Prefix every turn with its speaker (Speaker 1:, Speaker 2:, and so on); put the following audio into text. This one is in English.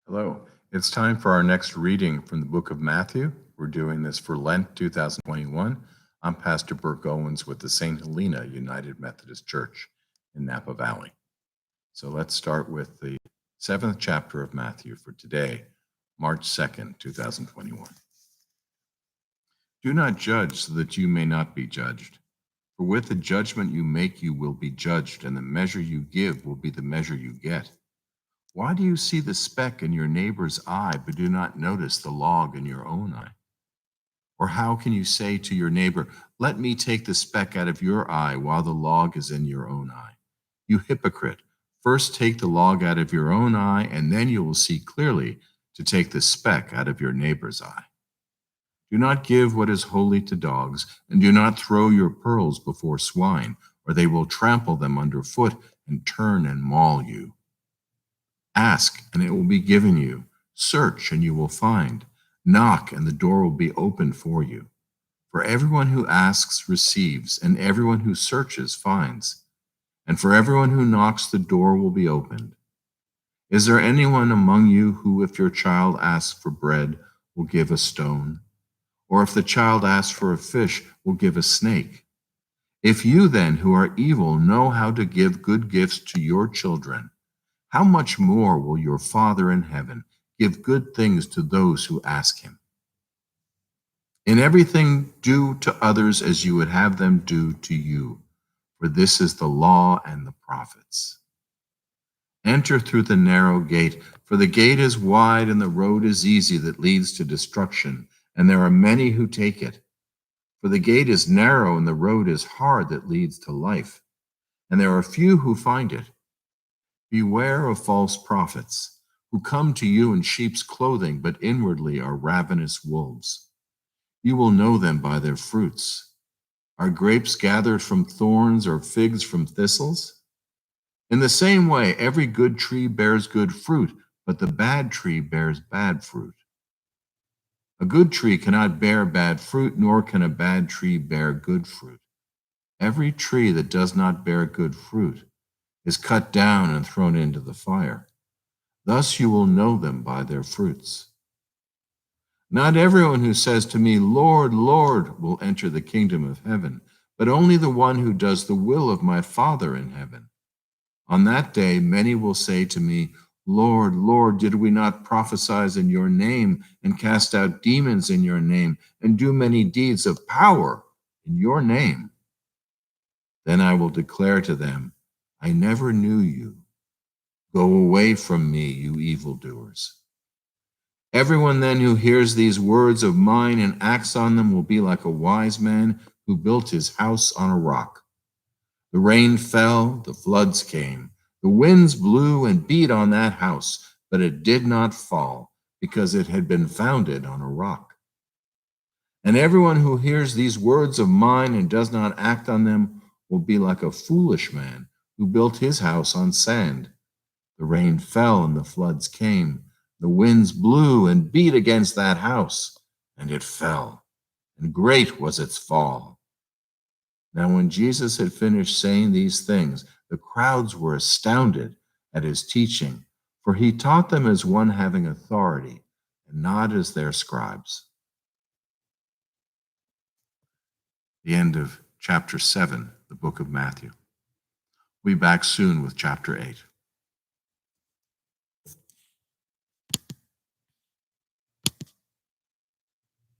Speaker 1: Hello. It's time for our next reading from the book of Matthew. We're doing this for Lent 2021. I'm Pastor Burke Owens with the St. Helena United Methodist Church in Napa Valley. So let's start with the 7th chapter of Matthew for today, March 2nd, 2021. Do not judge so that you may not be judged. For with the judgment you make, you will be judged, and the measure you give will be the measure you get. Why do you see the speck in your neighbor's eye, but do not notice the log in your own eye? Or how can you say to your neighbor, let me take the speck out of your eye while the log is in your own eye? You hypocrite, first take the log out of your own eye, and then you will see clearly to take the speck out of your neighbor's eye. Do not give what is holy to dogs, and do not throw your pearls before swine, or they will trample them underfoot and turn and maul you. Ask, and it will be given you. Search, and you will find. Knock, and the door will be opened for you. For everyone who asks receives, and everyone who searches finds. And for everyone who knocks, the door will be opened. Is there anyone among you who, if your child asks for bread, will give a stone? Or if the child asks for a fish, will give a snake? If you then, who are evil, know how to give good gifts to your children, how much more will your Father in heaven give good things to those who ask him? In everything, do to others as you would have them do to you, for this is the law and the prophets. Enter through the narrow gate, for the gate is wide and the road is easy that leads to destruction, and there are many who take it. For the gate is narrow and the road is hard that leads to life, and there are few who find it. Beware of false prophets, who come to you in sheep's clothing, but inwardly are ravenous wolves. You will know them by their fruits. Are grapes gathered from thorns or figs from thistles? In the same way, every good tree bears good fruit, but the bad tree bears bad fruit. A good tree cannot bear bad fruit, nor can a bad tree bear good fruit. Every tree that does not bear good fruit is cut down and thrown into the fire. Thus you will know them by their fruits. Not everyone who says to me, Lord, Lord, will enter the kingdom of heaven, but only the one who does the will of my Father in heaven. On that day, many will say to me, Lord, Lord, did we not prophesy in your name and cast out demons in your name and do many deeds of power in your name? Then I will declare to them, I never knew you. Go away from me, you evildoers. Everyone then who hears these words of mine and acts on them will be like a wise man who built his house on a rock. The rain fell, the floods came, the winds blew and beat on that house, but it did not fall, because it had been founded on a rock. And everyone who hears these words of mine and does not act on them will be like a foolish man who built his house on sand. The rain fell and the floods came. The winds blew and beat against that house, and it fell, and great was its fall. Now when Jesus had finished saying these things, the crowds were astounded at his teaching, for he taught them as one having authority, and not as their scribes. The end of chapter 7, the book of Matthew. We'll be back soon with chapter 8.